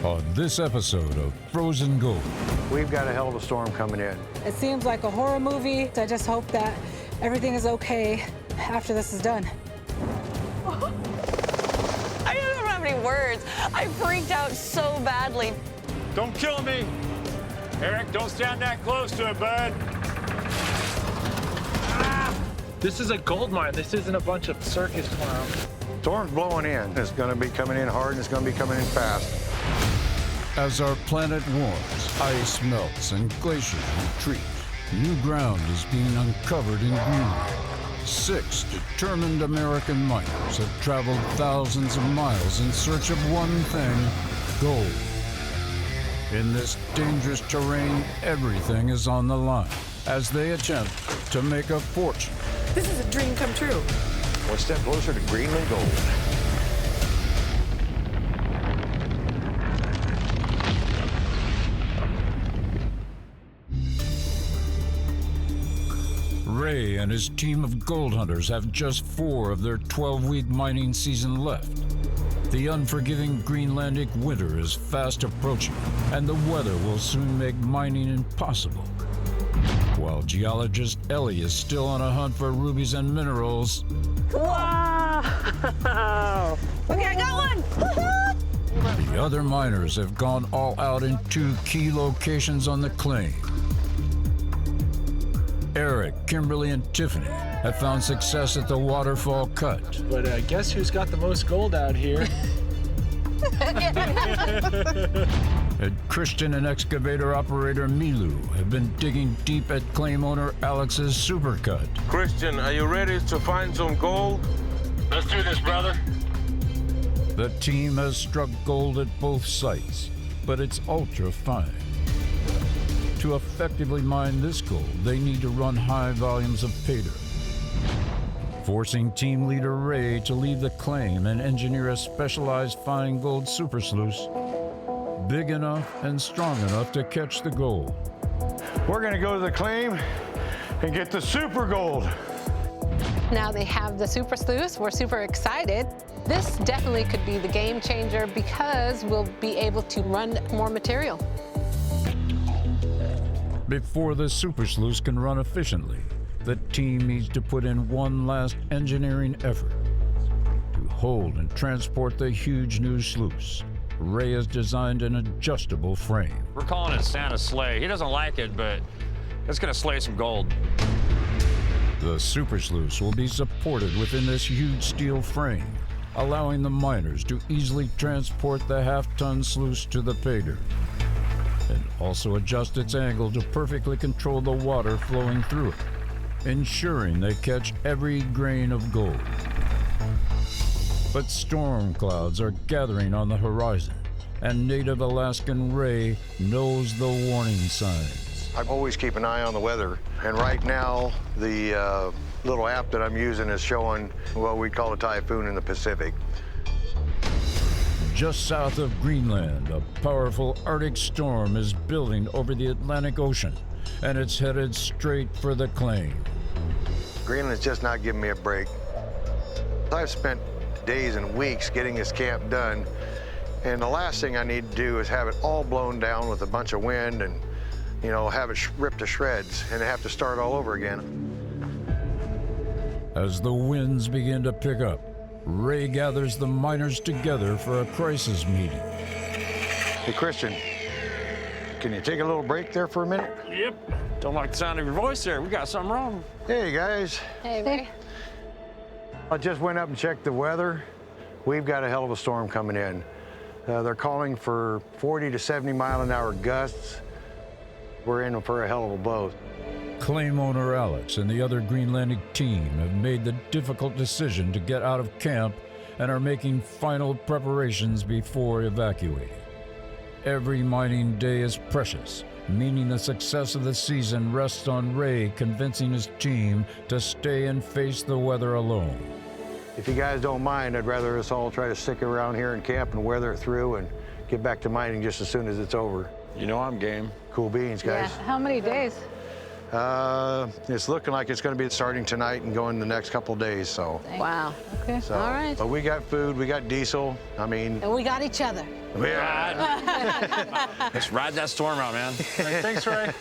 On this episode of Frozen Gold. We've got a hell of a storm coming in. It seems like a horror movie. I just hope that everything is okay after this is done. I don't have any words. I freaked out so badly. Don't kill me. Eric, don't stand that close to it, bud. This is a gold mine. This isn't a bunch of circus clowns. Storm's blowing in. It's going to be coming in hard and it's going to be coming in fast. As our planet warms, ice melts and glaciers retreat, new ground is being uncovered in Greenland. 6 determined American miners have traveled thousands of miles in search of one thing: gold. In this dangerous terrain, everything is on the line as they attempt to make a fortune. This is a dream come true. One step closer to Greenland gold. Ray and his team of gold hunters have just 4 of their 12-week mining season left. The unforgiving Greenlandic winter is fast approaching, and the weather will soon make mining impossible. While geologist Elley is still on a hunt for rubies and minerals. Wow! Okay, I got one! The other miners have gone all out in 2 key locations on the claim. Eric, Kimberly, and Tiffany have found success at the Waterfall Cut. But guess who's got the most gold out here? And Christian and excavator operator Milu have been digging deep at claim owner Alex's supercut. Christian, are you ready to find some gold? Let's do this, brother. The team has struck gold at both sites, but it's ultra fine. To effectively mine this gold, they need to run high volumes of pay dirt, forcing team leader Ray to leave the claim and engineer a specialized fine gold super sluice, big enough and strong enough to catch the gold. We're going to go to the claim and get the super gold. Now they have the super sluice. We're super excited. This definitely could be the game changer because we'll be able to run more material. Before the super sluice can run efficiently, the team needs to put in one last engineering effort. To hold and transport the huge new sluice, Ray has designed an adjustable frame. We're calling it Santa's sleigh. He doesn't like it, but it's gonna slay some gold. The super sluice will be supported within this huge steel frame, allowing the miners to easily transport the half-ton sluice to the pay dirt, and also adjust its angle to perfectly control the water flowing through it, ensuring they catch every grain of gold. But storm clouds are gathering on the horizon, and native Alaskan Ray knows the warning signs. I always keep an eye on the weather, and right now the little app that I'm using is showing what we call a typhoon in the Pacific. Just south of Greenland, a powerful Arctic storm is building over the Atlantic Ocean, and it's headed straight for the claim. Greenland's just not giving me a break. I've spent days and weeks getting this camp done, and the last thing I need to do is have it all blown down with a bunch of wind and, you know, have it ripped to shreds and have to start all over again. As the winds begin to pick up, Ray gathers the miners together for a crisis meeting. Hey, Christian, can you take a little break there for a minute? Yep. Don't like the sound of your voice there. We got something wrong. Hey, guys. Hey, Ray. I just went up and checked the weather. We've got a hell of a storm coming in. They're calling for 40 to 70 mile an hour gusts. We're in for a hell of a blow. Claim owner Alex and the other Greenlandic team have made the difficult decision to get out of camp and are making final preparations before evacuating. Every mining day is precious, meaning the success of the season rests on Ray convincing his team to stay and face the weather alone. If you guys don't mind, I'd rather us all try to stick around here in camp and weather it through and get back to mining just as soon as it's over. You know I'm game. Cool beans, guys. Yeah. How many days? It's looking like it's going to be starting tonight and going the next couple of days, so. Wow. Okay. So, all right. But we got food, we got diesel. I mean. And we got each other. Yeah. Let's ride that storm out, man. Thanks, Ray.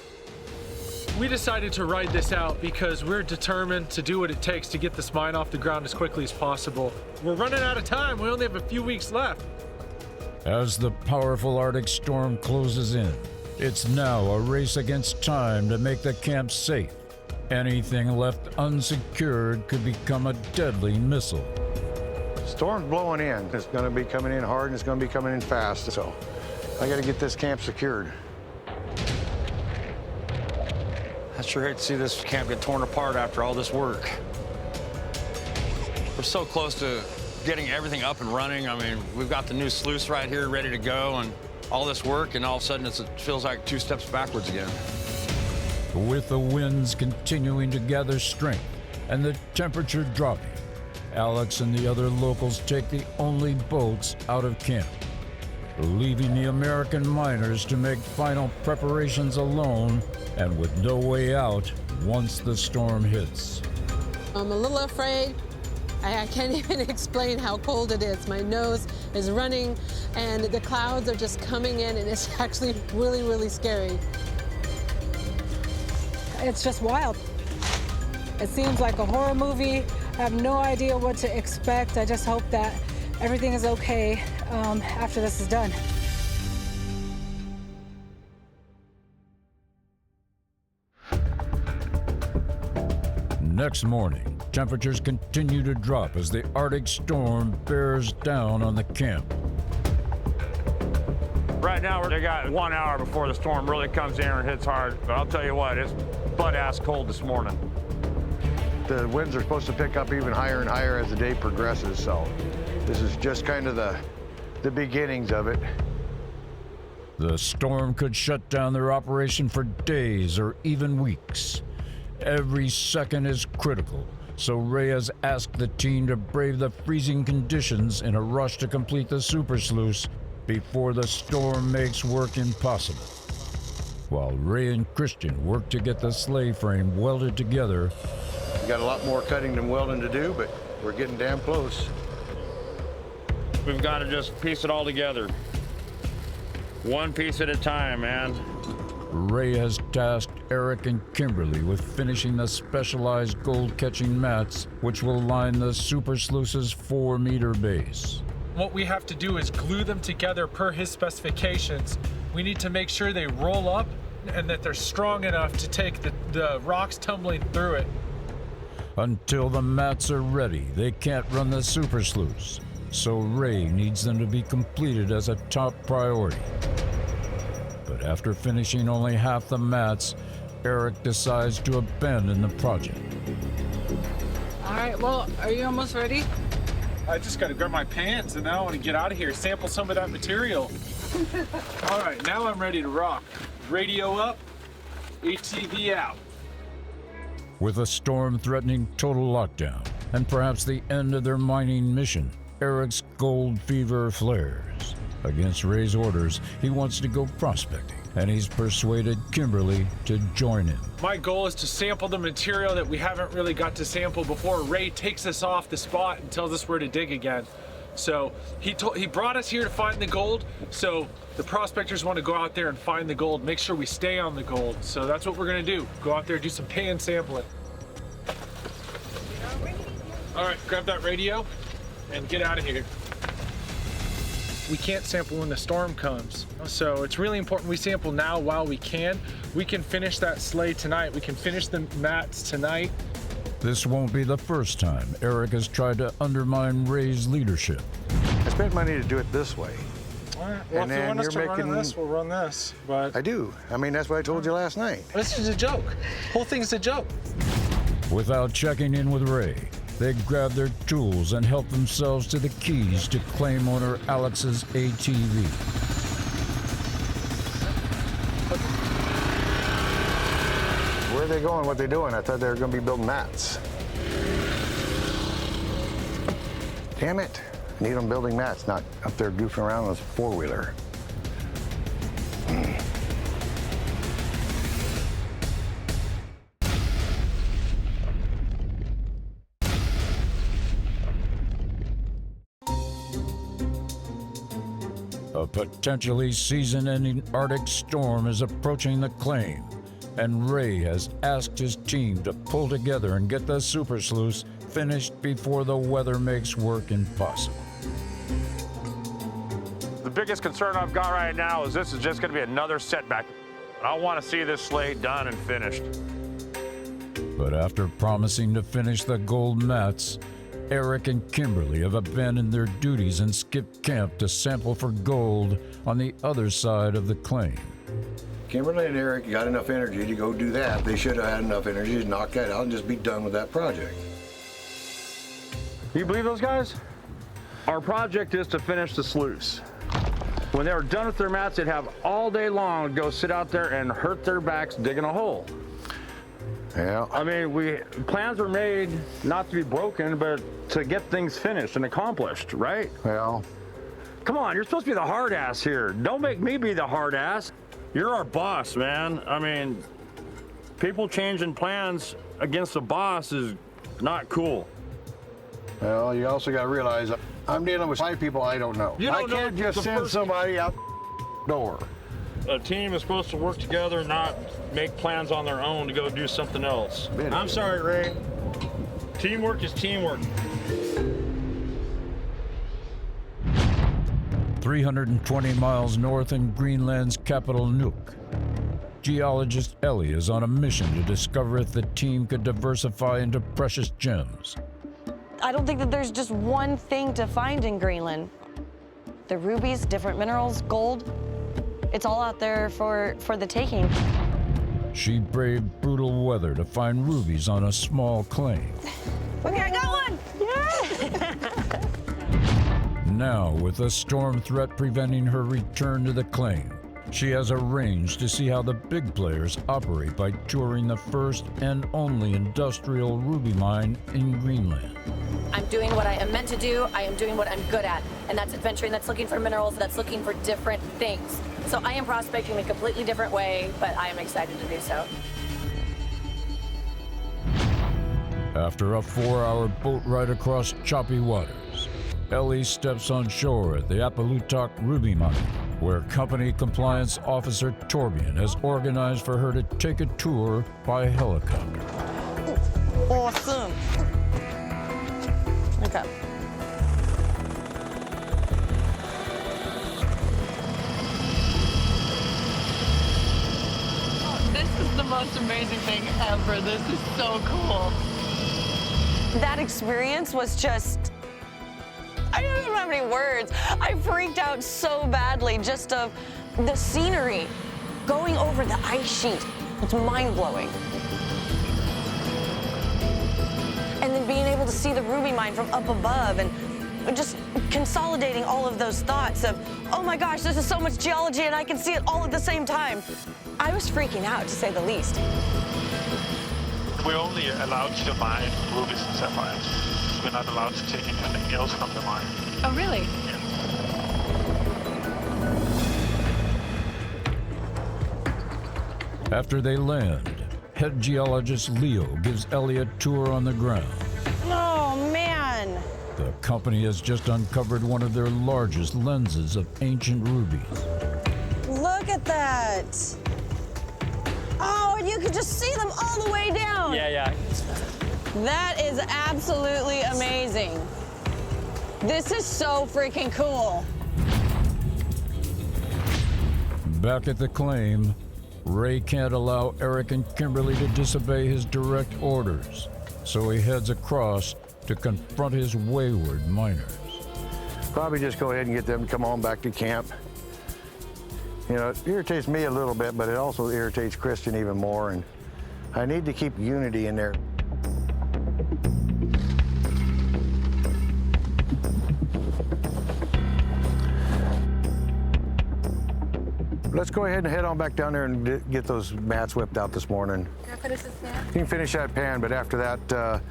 We decided to ride this out because we're determined to do what it takes to get this mine off the ground as quickly as possible. We're running out of time. We only have a few weeks left. As the powerful Arctic storm closes in, it's now a race against time to make the camp safe. Anything left unsecured could become a deadly missile. Storm's blowing in. It's going to be coming in hard and it's going to be coming in fast. So I got to get this camp secured. I sure hate to see this camp get torn apart after all this work. We're so close to getting everything up and running. I mean, we've got the new sluice right here ready to go and all this work, and all of a sudden it feels like 2 steps backwards again. With the winds continuing to gather strength and the temperature dropping, Alex and the other locals take the only boats out of camp, leaving the American miners to make final preparations alone and with no way out once the storm hits. I'm a little afraid. I can't even explain how cold it is. My nose is running and the clouds are just coming in, and it's actually really, really scary. It's just wild. It seems like a horror movie. I have no idea what to expect. I just hope that everything is okay after this is done. Next morning, temperatures continue to drop as the Arctic storm bears down on the camp. Right now, they got 1 hour before the storm really comes in and hits hard. But I'll tell you what, it's butt-ass cold this morning. The winds are supposed to pick up even higher and higher as the day progresses. So this is just kind of the beginnings of it. The storm could shut down their operation for days or even weeks. Every second is critical, so Ray has asked the team to brave the freezing conditions in a rush to complete the super sluice before the storm makes work impossible. While Ray and Christian work to get the sleigh frame welded together, We got a lot more cutting than welding to do, but we're getting damn close. We've got to just piece it all together. One piece at a time, man. Ray has tasked Eric and Kimberly with finishing the specialized gold-catching mats which will line the super sluice's 4-meter base. What we have to do is glue them together per his specifications. We need to make sure they roll up and that they're strong enough to take the rocks tumbling through it. Until the mats are ready, they can't run the super sluice, so Ray needs them to be completed as a top priority. But after finishing only half the mats, Eric decides to abandon the project. All right, well, are you almost ready? I just gotta grab my pants and now I wanna get out of here, sample some of that material. All right, now I'm ready to rock. Radio up, ATV out. With a storm threatening total lockdown and perhaps the end of their mining mission, Eric's gold fever flares. Against Ray's orders, he wants to go prospecting, and he's persuaded Kimberly to join him. My goal is to sample the material that we haven't really got to sample before Ray takes us off the spot and tells us where to dig again. So he brought us here to find the gold, so the prospectors want to go out there and find the gold, make sure we stay on the gold. So that's what we're gonna do. Go out there, do some pan sampling. All right, grab that radio and get out of here. We can't sample when the storm comes. So it's really important we sample now while we can. We can finish that sleigh tonight. We can finish the mats tonight. This won't be the first time Eric has tried to undermine Ray's leadership. I spent money to do it this way. All right, well, And if you then want us you're to run making- this, we'll run this. But I do. I mean, that's what I told you last night. this is a joke. Whole thing's a joke. Without checking in with Ray, they grab their tools and help themselves to the keys to claim owner Alex's ATV. Where are they going? What are they doing? I thought they were going to be building mats. Damn it. I need them building mats, not up there goofing around with a four-wheeler. A potentially season-ending Arctic storm is approaching the claim, and Ray has asked his team to pull together and get the super sluice finished before the weather makes work impossible. The biggest concern I've got right now is this is just going to be another setback. I want to see this slate done and finished. But after promising to finish the gold mats, Eric and Kimberly have abandoned their duties and skipped camp to sample for gold on the other side of the claim. Kimberly and Eric got enough energy to go do that. They should have had enough energy to knock that out and just be done with that project. You believe those guys? Our project is to finish the sluice. When they were done with their mats, they'd have all day long to go sit out there and hurt their backs digging a hole. Yeah. I mean, plans were made not to be broken, but to get things finished and accomplished, right? Well, come on, you're supposed to be the hard ass here. Don't make me be the hard ass. You're our boss, man. I mean, people changing plans against the boss is not cool. Well, you also got to realize I'm dealing with 5 people I don't know. I can't just send somebody out the door. A team is supposed to work together, not make plans on their own to go do something else. I'm sorry, Ray. Teamwork is teamwork. 320 miles north in Greenland's capital, Nuuk, geologist Elley is on a mission to discover if the team could diversify into precious gems. I don't think that there's just one thing to find in Greenland. The rubies, different minerals, gold, it's all out there for the taking. She braved brutal weather to find rubies on a small claim. Okay, I got one! Yeah! Now, with a storm threat preventing her return to the claim, she has arranged to see how the big players operate by touring the first and only industrial ruby mine in Greenland. I'm doing what I am meant to do. I am doing what I'm good at, and that's adventuring, that's looking for minerals, that's looking for different things. So I am prospecting in a completely different way, but I am excited to do so. After a 4-hour boat ride across choppy waters, Elley steps on shore at the Appalootock Ruby Mine, where Company Compliance Officer Torbjorn has organized for her to take a tour by helicopter. Awesome. Okay. This is the most amazing thing ever. This is so cool. That experience was just, I don't have any words. I freaked out so badly just of the scenery, going over the ice sheet. It's mind-blowing. And then being able to see the ruby mine from up above and just consolidating all of those thoughts of, oh my gosh, this is so much geology and I can see it all at the same time. I was freaking out, to say the least. We're only allowed to mine rubies and sapphires. We're not allowed to take anything else from the mine. Oh, really? Yeah. After they land, head geologist Leo gives Elley a tour on the ground. Oh, man. The company has just uncovered one of their largest lenses of ancient rubies. Look at that. Oh, and you can just see them all the way down. Yeah. That is absolutely amazing. This is so freaking cool. Back at the claim, Ray can't allow Eric and Kimberly to disobey his direct orders, so he heads across to confront his wayward miners. Probably just go ahead and get them to come on back to camp. You know, it irritates me a little bit, but it also irritates Kristen even more, and I need to keep unity in there. Let's go ahead and head on back down there and get those mats whipped out this morning. Can I finish this pan? You can finish that pan, but after that,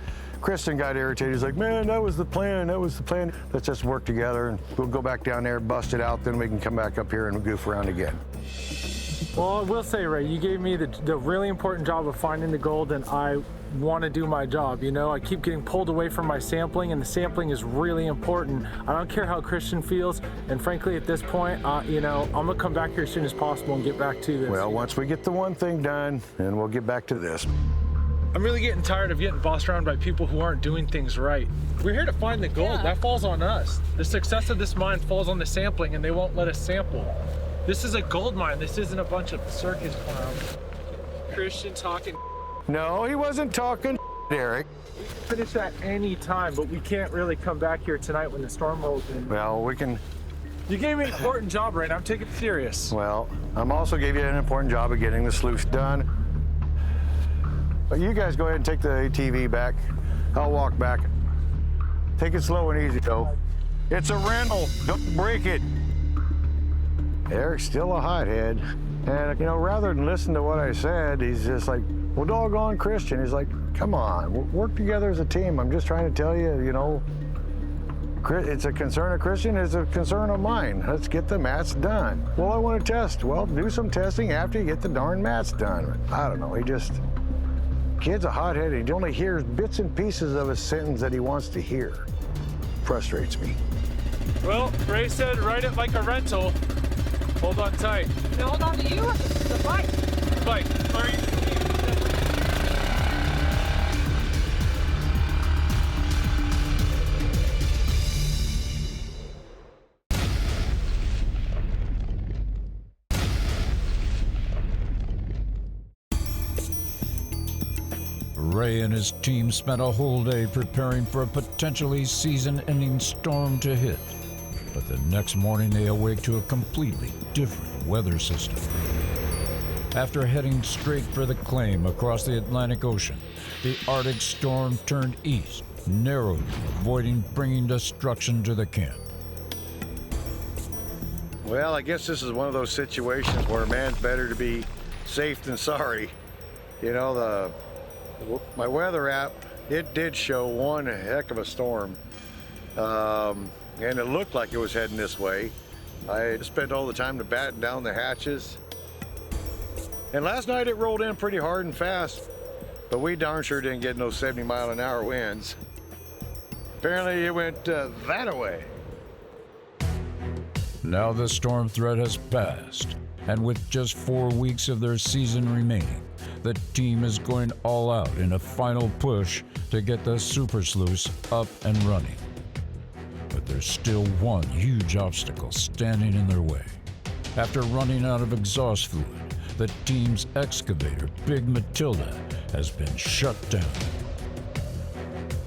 Kristen got irritated. He's like, man, that was the plan, Let's just work together, and we'll go back down there, bust it out, then we can come back up here and goof around again. Well, I will say, Ray, you gave me the really important job of finding the gold, and I want to do my job. You know, I keep getting pulled away from my sampling, and the sampling is really important. I don't care how Christian feels, and frankly, at this point, you know, I'm gonna come back here as soon as possible and get back to this. Well, once we get the one thing done, then we'll get back to this. I'm really getting tired of getting bossed around by people who aren't doing things right. We're here to find the gold. That falls on us. The success of this mine falls on the sampling, and they won't let us sample. This is a gold mine. This isn't a bunch of circus clowns. Christian talking. No, he wasn't talking, Eric. We can finish that any time, but we can't really come back here tonight when the storm rolls in. Well, we can. You gave me an important job, right? I'm taking it serious. Well, I'm also gave you an important job of getting the sluice done. But you guys go ahead and take the ATV back. I'll walk back. Take it slow and easy, though. It's a rental. Don't break it. Eric's still a hothead. And, you know, rather than listen to what I said, he's just like, well, doggone Christian. He's like, come on, we'll work together as a team. I'm just trying to tell you, you know, it's a concern of Christian, it's a concern of mine. Let's get the mats done. Well, I want to test. Well, do some testing after you get the darn mats done. I don't know, kid's a hothead. He only hears bits and pieces of a sentence that he wants to hear. Frustrates me. Well, Ray said write it like a rental. Hold on tight. No, hold on to you? The bike. The bike. Are you? Ray and his team spent a whole day preparing for a potentially season-ending storm to hit. But the next morning they awake to a completely different weather system. After heading straight for the claim across the Atlantic Ocean, the Arctic storm turned east, narrowly avoiding bringing destruction to the camp. Well, I guess this is one of those situations where a man's better to be safe than sorry. You know, my weather app, it did show one heck of a storm. And it looked like it was heading this way. I spent all the time to batten down the hatches. And last night it rolled in pretty hard and fast, but we darn sure didn't get no 70-mile-an-hour winds. Apparently it went that away. Now the storm threat has passed, and with just 4 weeks of their season remaining, the team is going all out in a final push to get the super sluice up and running. But there's still one huge obstacle standing in their way. After running out of exhaust fluid, the team's excavator, Big Matilda, has been shut down.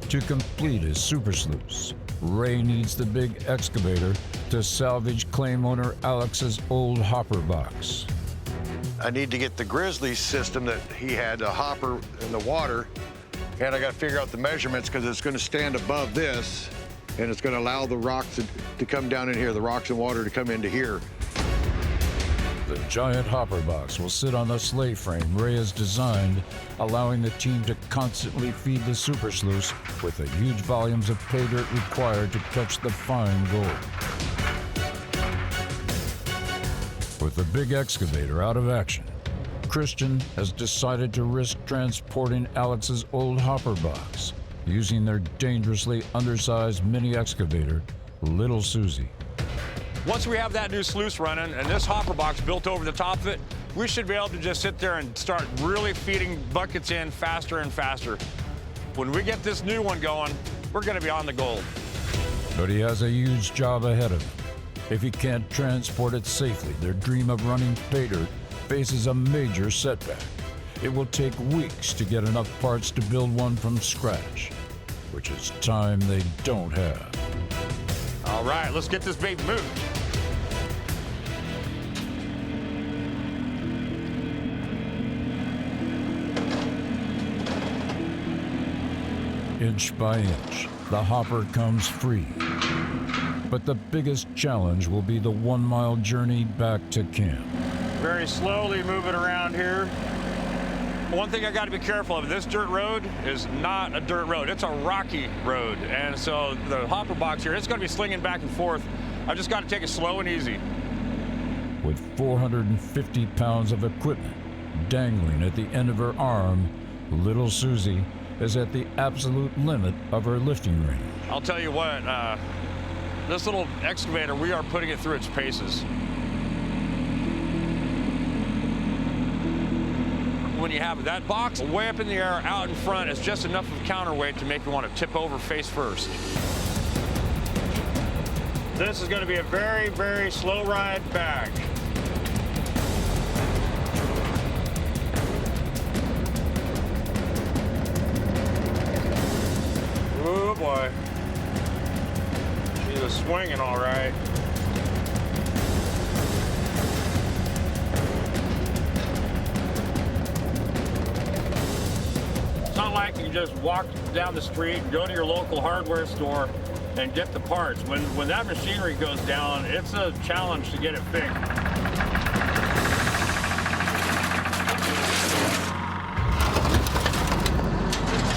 To complete his super sluice, Ray needs the big excavator to salvage claim owner Alex's old hopper box. I need to get the Grizzly system that he had, a hopper in the water, and I got to figure out the measurements because it's going to stand above this, and it's going to allow the rocks to come down in here, the rocks and water to come into here. The giant hopper box will sit on the sleigh frame Ray has designed, allowing the team to constantly feed the super sluice with the huge volumes of pay dirt required to catch the fine gold. With the big excavator out of action, Christian has decided to risk transporting Alex's old hopper box, using their dangerously undersized mini excavator, Little Susie. Once we have that new sluice running and this hopper box built over the top of it, we should be able to just sit there and start really feeding buckets in faster and faster. When we get this new one going, we're going to be on the gold. But he has a huge job ahead of him. If he can't transport it safely, their dream of running pay dirt faces a major setback. It will take weeks to get enough parts to build one from scratch, which is time they don't have. All right, let's get this baby moved. Inch by inch, the hopper comes free. But the biggest challenge will be the 1-mile journey back to camp. Very slowly moving around here. One thing I got to be careful of, this dirt road is not a dirt road. It's a rocky road. And so the hopper box here, it's going to be slinging back and forth. I've just got to take it slow and easy. With 450 pounds of equipment dangling at the end of her arm, Little Susie is at the absolute limit of her lifting range. I'll tell you what, this little excavator, we are putting it through its paces. When you have that box way up in the air out in front, it's just enough of counterweight to make you want to tip over face first. This is going to be a very, very slow ride back. Oh boy. She's a swinging all right. It's not like you just walk down the street, go to your local hardware store, and get the parts. When that machinery goes down, it's a challenge to get it fixed.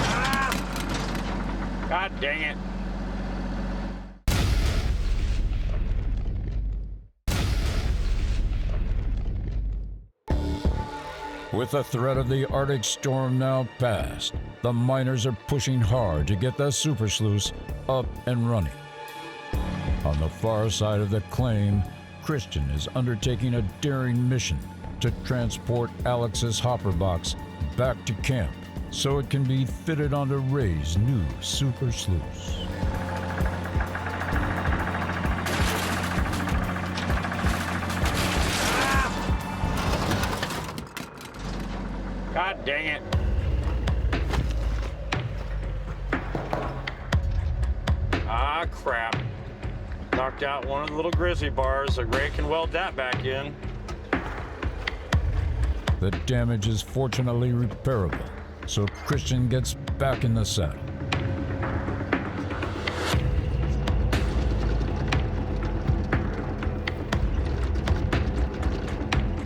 Ah! God dang it. With the threat of the Arctic storm now past, the miners are pushing hard to get the super sluice up and running. On the far side of the claim, Christian is undertaking a daring mission to transport Alex's hopper box back to camp so it can be fitted onto Ray's new super sluice. God dang it. Ah, crap. Knocked out one of the little grizzly bars. Ray can weld that back in. The damage is fortunately repairable, so Christian gets back in the saddle.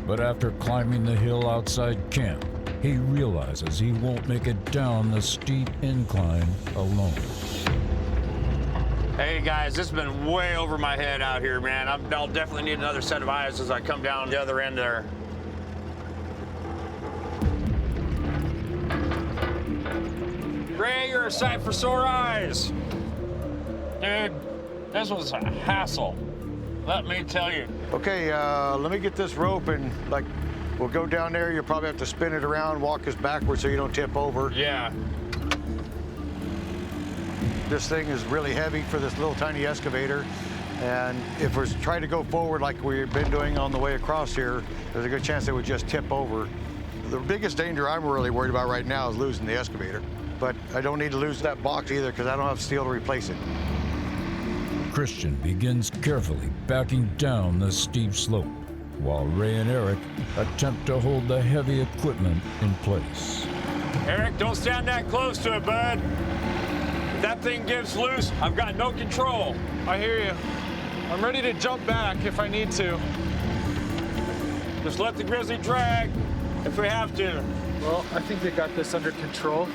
But after climbing the hill outside camp, he realizes he won't make it down the steep incline alone. Hey guys, this has been way over my head out here, man. I'll definitely need another set of eyes as I come down the other end there. Ray, you're a sight for sore eyes. Dude, this was a hassle. Let me tell you. Okay, let me get this rope and we'll go down there. You'll probably have to spin it around, walk us backwards so you don't tip over. Yeah. This thing is really heavy for this little tiny excavator. And if we're trying to go forward like we've been doing on the way across here, there's a good chance it would just tip over. The biggest danger I'm really worried about right now is losing the excavator. But I don't need to lose that box either because I don't have steel to replace it. Christian begins carefully backing down the steep slope, while Ray and Eric attempt to hold the heavy equipment in place. Eric, don't stand that close to it, bud. If that thing gives loose, I've got no control. I hear you. I'm ready to jump back if I need to. Just let the grizzly drag if we have to. Well, I think they got this under control.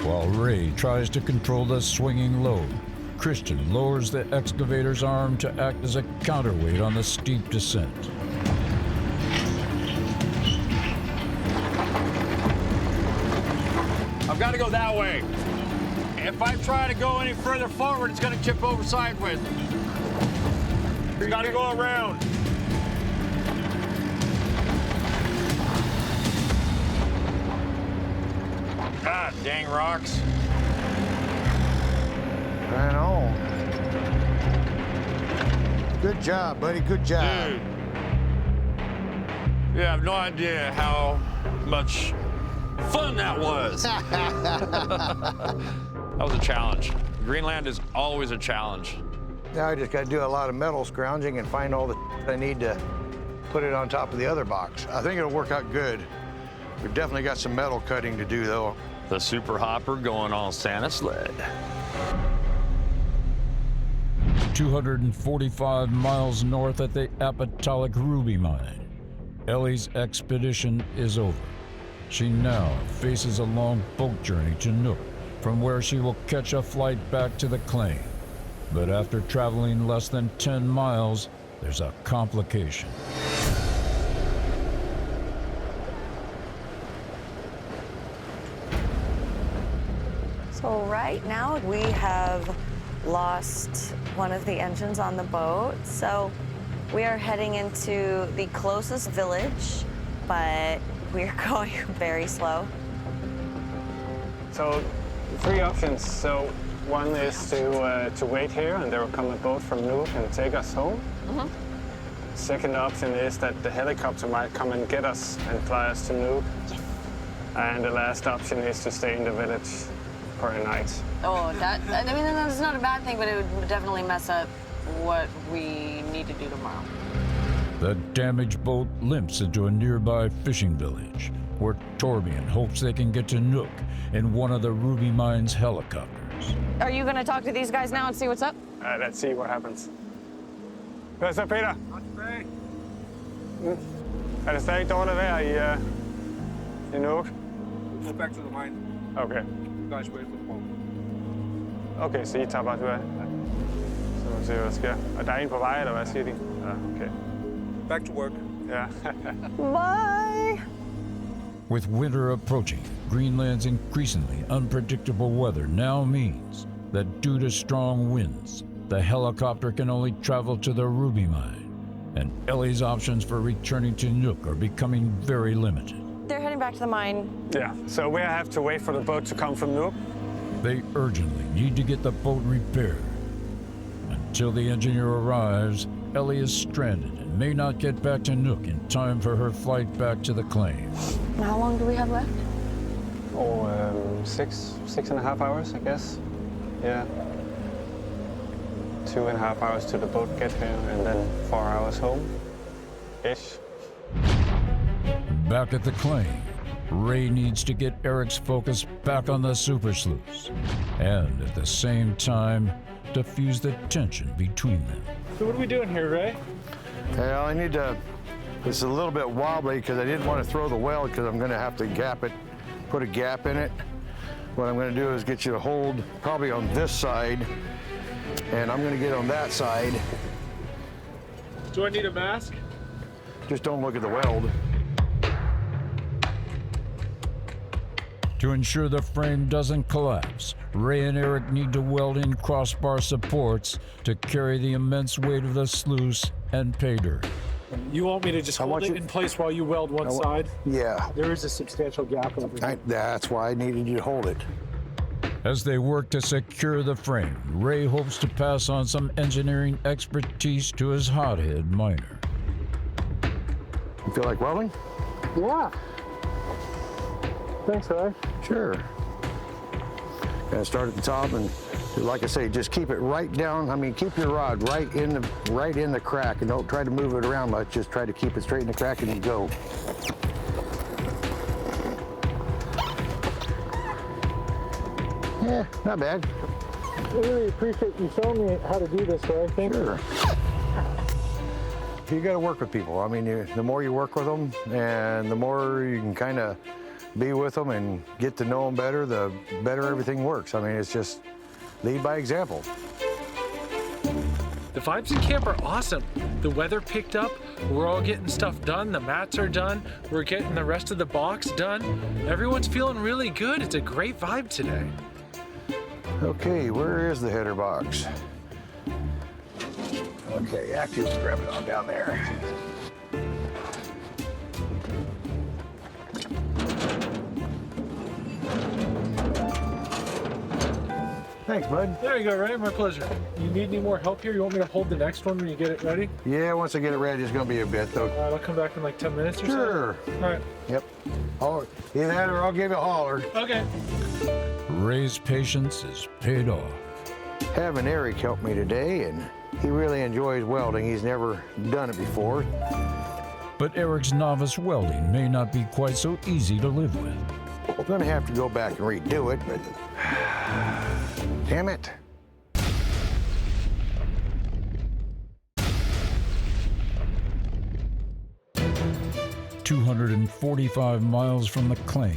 While Ray tries to control the swinging load, Christian lowers the excavator's arm to act as a counterweight on the steep descent. I've got to go that way. If I try to go any further forward, it's going to tip over sideways. You got to go around. God dang rocks. Right on. Good job, buddy. Good job. Dude. You have no idea how much fun that was. That was a challenge. Greenland is always a challenge. Now I just got to do a lot of metal scrounging and find all the I need to put it on top of the other box. I think it'll work out good. We've definitely got some metal cutting to do, though. The super hopper going on Santa sled. 245 miles north at the Apostolic Ruby Mine, Elley's expedition is over. She now faces a long boat journey to Nuuk, from where she will catch a flight back to the claim. But after traveling less than 10 miles, there's a complication. So right now we have lost one of the engines on the boat. So we are heading into the closest village, but we're going very slow. So 3 options. So one is to wait here and there will come a boat from Nuuk and take us home. Second option is that the helicopter might come and get us and fly us to Nuuk. And the last option is to stay in the village for a night. Oh, I mean, that's not a bad thing, but it would definitely mess up what we need to do tomorrow. The damaged boat limps into a nearby fishing village, where Torbjorn hopes they can get to Nuuk in one of the Ruby Mines helicopters. Are you going to talk to these guys now and see what's up? Let's see what happens. Hvad så, Peter? Det stadig dårligt vejr i Nuuk? Go back to the mine. Okay. You guys wait for the boat. Okay, så I tager bare tilbage. Så må vi se, hvad der sker. Og der er en på vej, eller hvad siger de? Ja, okay. Back to work. Ja. Bye! With winter approaching, Greenland's increasingly unpredictable weather now means that due to strong winds, the helicopter can only travel to the Ruby Mine, and Elley's options for returning to Nuuk are becoming very limited. They're heading back to the mine. Yeah, so we have to wait for the boat to come from Nuuk. They urgently need to get the boat repaired. Until the engineer arrives, Elley is stranded and may not get back to Nuuk in time for her flight back to the claim. How long do we have left? Oh, 6.5 hours, I guess. Yeah. 2.5 hours to the boat get here, and then 4 hours home-ish. Back at the claim, Ray needs to get Eric's focus back on the super sleuths, and at the same time, diffuse the tension between them. So what are we doing here, Ray? Well, I need to, this is a little bit wobbly because I didn't want to throw the weld because I'm going to have to gap it, put a gap in it. What I'm going to do is get you to hold probably on this side, and I'm going to get on that side. Do I need a mask? Just don't look at the weld. To ensure the frame doesn't collapse, Ray and Eric need to weld in crossbar supports to carry the immense weight of the sluice and pay dirt. You want me to just hold it in place while you weld one side? Yeah. There is a substantial gap over here. That's why I needed you to hold it. As they work to secure the frame, Ray hopes to pass on some engineering expertise to his hothead miner. You feel like welding? Yeah. Thanks, Ray. Sure. Gonna start at the top, and like I say, just keep it right down. I mean, keep your rod right in the crack, and don't try to move it around much. Just try to keep it straight in the crack, and you go. Yeah, not bad. I really appreciate you showing me how to do this, Ray. Thank you. You got to work with people. I mean, the more you work with them, and the more you can kind of be with them and get to know them better, the better everything works. I mean, it's just lead by example. The vibes in camp are awesome. The weather picked up. We're all getting stuff done. The mats are done. We're getting the rest of the box done. Everyone's feeling really good. It's a great vibe today. Okay, where is the header box? Okay, Active, grab it on down there. Thanks, bud. There you go, Ray. My pleasure. You need any more help here? You want me to hold the next one when you get it ready? Yeah, once I get it ready, it's gonna be a bit though. I'll come back in like 10 minutes or so. Sure. All right. Yep. Oh, either that or I'll give you a holler. Okay. Ray's patience is paid off. Having Eric help me today, and he really enjoys welding. He's never done it before. But Eric's novice welding may not be quite so easy to live with. We're gonna have to go back and redo it, but damn it. 245 miles from the claim,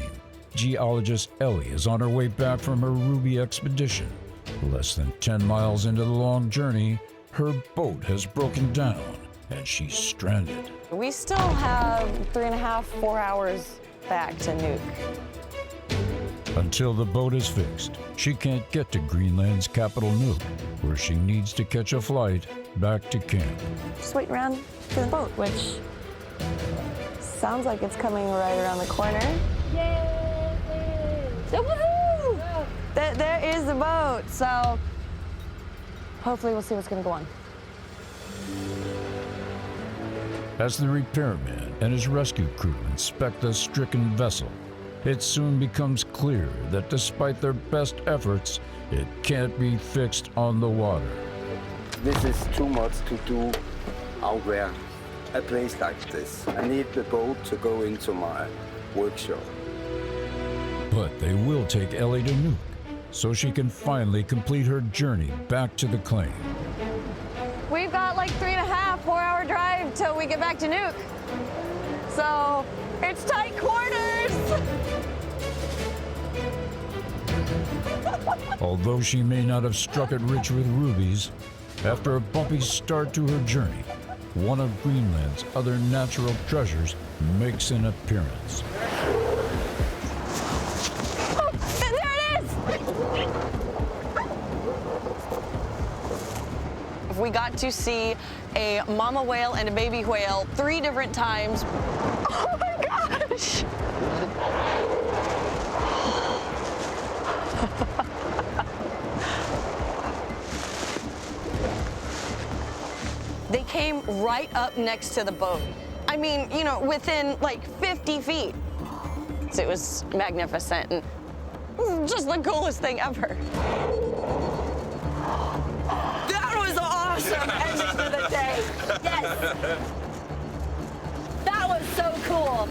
geologist Elley is on her way back from her Ruby expedition. Less than 10 miles into the long journey, her boat has broken down and she's stranded. We still have 3.5, 4 hours back to Nuuk. Until the boat is fixed, she can't get to Greenland's capital Nuuk, where she needs to catch a flight back to camp. Just waiting around for the boat, which sounds like it's coming right around the corner. Yay! So, woohoo! There is the boat, so hopefully we'll see what's gonna go on. As the repairman and his rescue crew inspect the stricken vessel, it soon becomes clear that despite their best efforts, it can't be fixed on the water. This is too much to do out there, a place like this. I need the boat to go into my workshop. But they will take Elley to Nuuk, so she can finally complete her journey back to the claim. We've got like 3.5, 4-hour drive till we get back to Nuuk. So it's tight quarters. Although she may not have struck it rich with rubies, after a bumpy start to her journey, one of Greenland's other natural treasures makes an appearance. Oh, there it is! We got to see a mama whale and a baby whale 3 different times. Oh my gosh! They came right up next to the boat. I mean, you know, within like 50 feet. So it was magnificent and just the coolest thing ever. That was awesome ending to the day. Yes. That was so cool.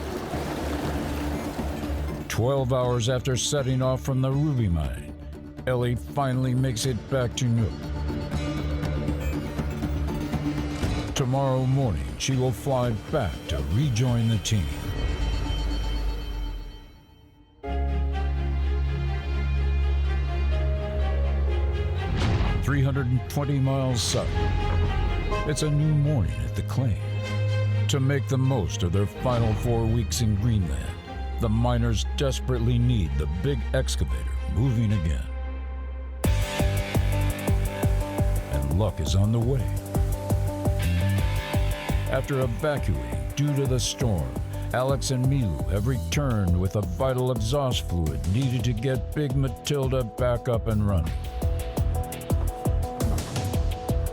12 hours after setting off from the ruby mine, Elley finally makes it back to Nuuk. Tomorrow morning, she will fly back to rejoin the team. "320 miles south, it's a new morning at the claim. To make the most of their final 4 weeks in Greenland, the miners desperately need the big excavator moving again. And luck is on the way. After evacuating due to the storm, Alex and Milu have returned with the vital exhaust fluid needed to get Big Matilda back up and running.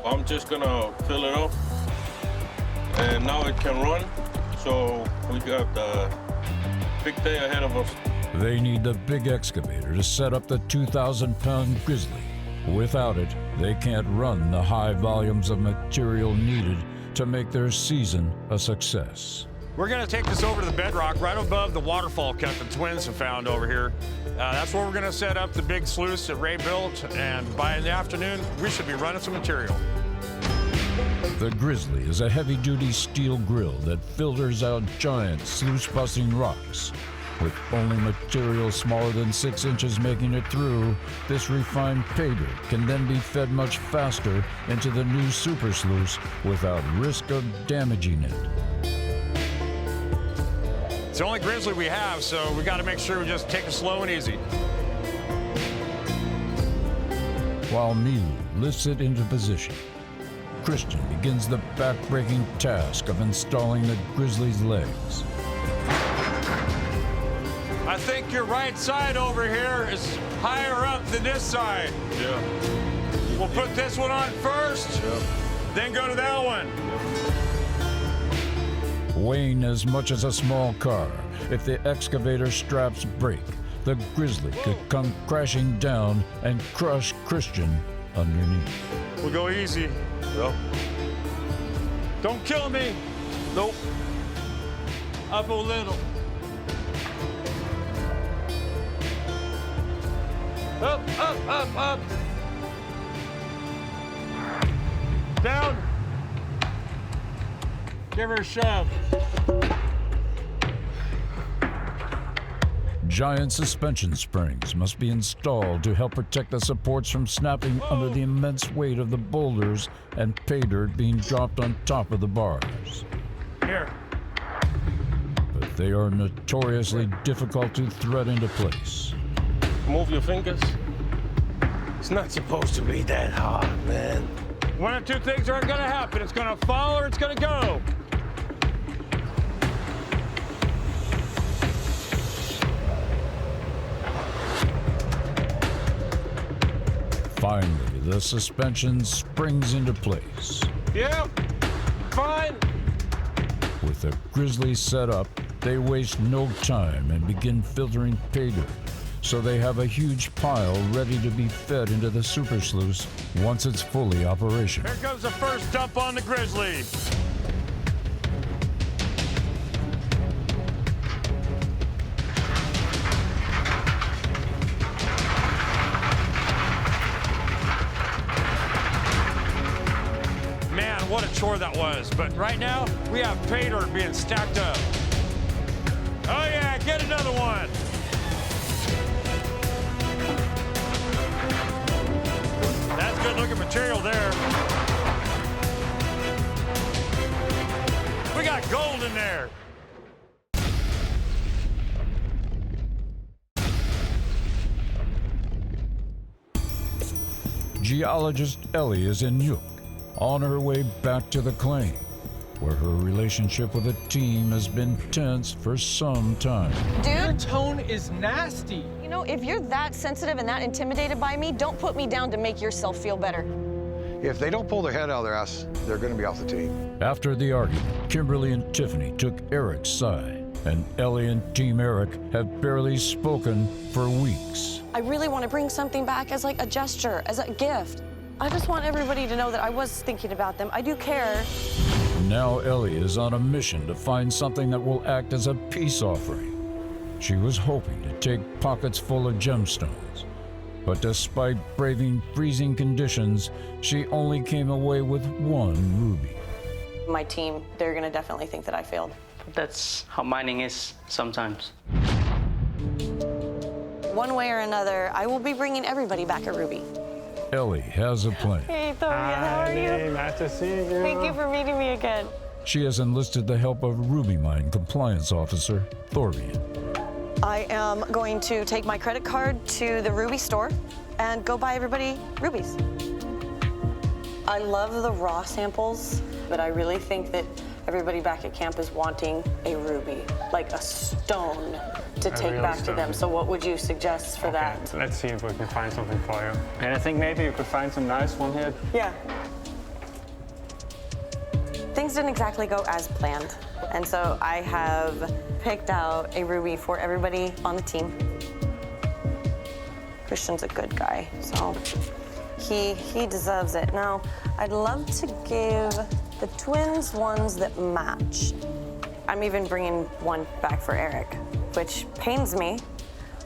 I'm just gonna fill it up, and now it can run. So we got a big day ahead of us. They need the big excavator to set up the 2,000-pound Grizzly. Without it, they can't run the high volumes of material needed to make their season a success. We're gonna take this over to the bedrock right above the waterfall cut the twins have found over here. That's where we're gonna set up the big sluice that Ray built, and by the afternoon, we should be running some material. The Grizzly is a heavy-duty steel grill that filters out giant sluice-busting rocks. With only material smaller than 6 inches making it through, this refined pay dirt can then be fed much faster into the new super sluice without risk of damaging it. It's the only Grizzly we have, so we gotta make sure we just take it slow and easy. While Milu lifts it into position, Christian begins the back-breaking task of installing the Grizzly's legs. I think your right side over here is higher up than this side. Yeah. We'll put this one on first, then go to that one. Weighing as much as a small car, if the excavator straps break, the Grizzly could come crashing down and crush Christian underneath. We'll go easy. Yep. Don't kill me. Nope. Up a little. Up, up, up, up. Down. Give her a shove. Giant suspension springs must be installed to help protect the supports from snapping under the immense weight of the boulders and pay dirt being dropped on top of the bars. Here. But they are notoriously difficult to thread into place. Move your fingers. It's not supposed to be that hard, man. One of two things are gonna happen. It's gonna fall or it's gonna go. Finally, the suspension springs into place. Yeah, fine. With the grizzly set up, they waste no time and begin filtering pay dirt, so they have a huge pile ready to be fed into the super sluice once it's fully operational. Here comes the first dump on the grizzly. Man, what a chore that was. But right now, we have pay dirt being stacked up. Oh yeah, get another one. That's good looking material there. We got gold in there. Geologist Elley is in Nuuk, on her way back to the claim, where her relationship with the team has been tense for some time. Dude, your tone is nasty. You know, if you're that sensitive and that intimidated by me, don't put me down to make yourself feel better. If they don't pull their head out of their ass, they're going to be off the team. After the argument, Kimberly and Tiffany took Eric's side, and Elley and Team Eric have barely spoken for weeks. I really want to bring something back as like a gesture, as a gift. I just want everybody to know that I was thinking about them. I do care. Now Elley is on a mission to find something that will act as a peace offering. She was hoping to take pockets full of gemstones, but despite braving freezing conditions, she only came away with one ruby. My team, they're gonna definitely think that I failed. That's how mining is sometimes. One way or another, I will be bringing everybody back a ruby. Elley has a plan. Hey, Thorian, how are you? Nice to see you. Thank you for meeting me again. She has enlisted the help of Ruby Mine Compliance Officer Thorian. I am going to take my credit card to the ruby store and go buy everybody rubies. I love the raw samples, but I really think that everybody back at camp is wanting a ruby, like a stone to take back to them. So what would you suggest for that? Let's see if we can find something for you. And I think maybe you could find some nice one here. Yeah. Things didn't exactly go as planned. And so I have picked out a ruby for everybody on the team. Christian's a good guy, so he deserves it. Now, I'd love to give the twins ones that match. I'm even bringing one back for Eric, which pains me,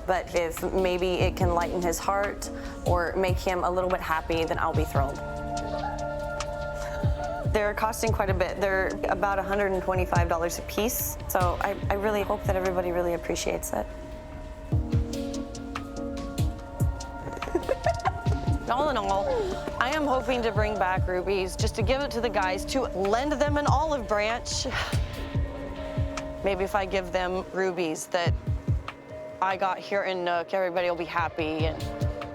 but if maybe it can lighten his heart or make him a little bit happy, then I'll be thrilled. They're costing quite a bit. They're about $125 a piece, so I really hope that everybody really appreciates it. All in all, I am hoping to bring back rubies just to give it to the guys to lend them an olive branch. Maybe if I give them rubies that I got here in Nuuk, everybody will be happy and,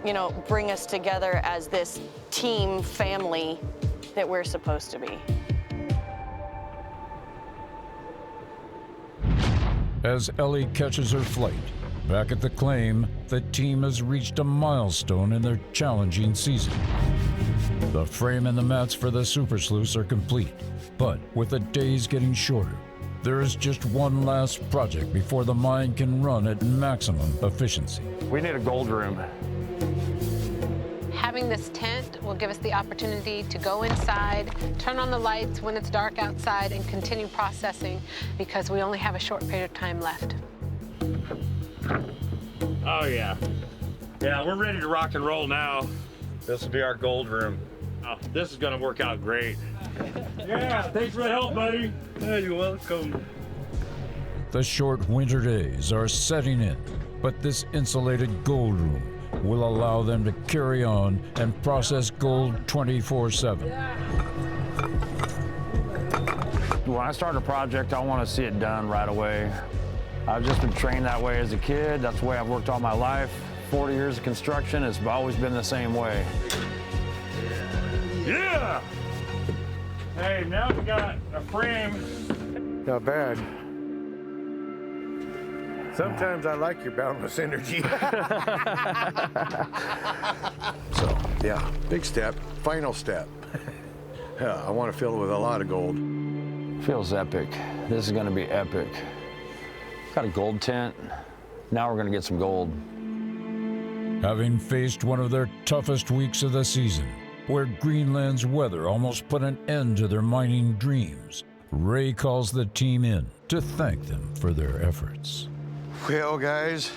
you know, bring us together as this team family that we're supposed to be. As Elley catches her flight, back at the claim, the team has reached a milestone in their challenging season. The frame and the mats for the super sluice are complete, but with the days getting shorter, there is just one last project before the mine can run at maximum efficiency. We need a gold room. Having this tent will give us the opportunity to go inside, turn on the lights when it's dark outside, and continue processing because we only have a short period of time left. Oh yeah. Yeah, we're ready to rock and roll now. This will be our gold room. Oh, this is gonna work out great. Yeah, thanks for the help, buddy. Yeah, you're welcome. The short winter days are setting in, but this insulated gold room will allow them to carry on and process gold 24/7. When I start a project, I want to see it done right away. I've just been trained that way as a kid. That's the way I've worked all my life. 40 years of construction, it's always been the same way. Yeah! Hey, now we got a frame. Not bad. Sometimes I like your boundless energy. So, yeah, big step, final step. Yeah, I want to fill it with a lot of gold. Feels epic. This is gonna be epic. Got a gold tent. Now we're gonna get some gold. Having faced one of their toughest weeks of the season, where Greenland's weather almost put an end to their mining dreams, Ray calls the team in to thank them for their efforts. Well, guys,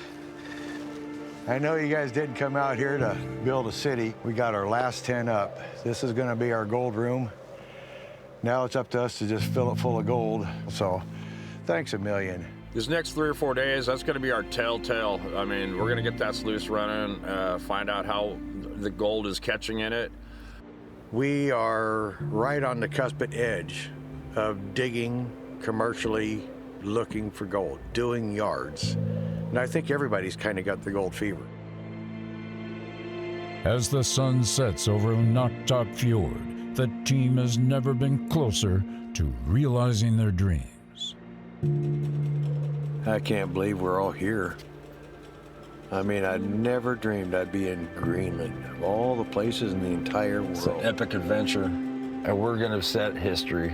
I know you guys didn't come out here to build a city. We got our last tent up. This is gonna be our gold room. Now it's up to us to just fill it full of gold. So, thanks a million. These next 3 or 4 days, that's gonna be our telltale. I mean, we're gonna get that sluice running, find out how the gold is catching in it. We are right on the cusped edge of digging commercially, looking for gold, doing yards. And I think everybody's kind of got the gold fever. As the sun sets over Nuuk Fjord, the team has never been closer to realizing their dreams. I can't believe we're all here. I mean, I never dreamed I'd be in Greenland, of all the places in the entire world. It's an epic adventure, and we're gonna set history.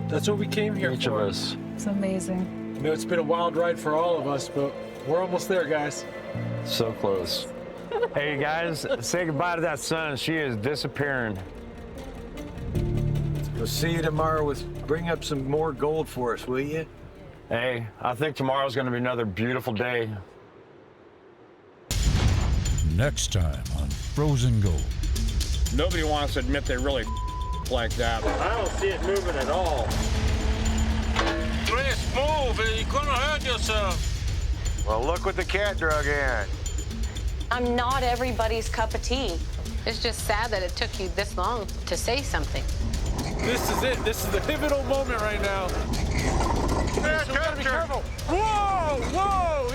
That's what we came here Each for. of us. It's amazing. I know it's been a wild ride for all of us, but we're almost there, guys. So close. Hey guys, say goodbye to that sun. She is disappearing. We'll see you tomorrow bring up some more gold for us, will you? Hey, I think tomorrow's gonna be another beautiful day. Next time on Frozen Gold. Nobody wants to admit they really like that. I don't see it moving at all. Chris, move, you're gonna hurt yourself. Well, look what the cat drug in. I'm not everybody's cup of tea. It's just sad that it took you this long to say something. This is it. This is the pivotal moment right now. Be careful. Whoa, whoa,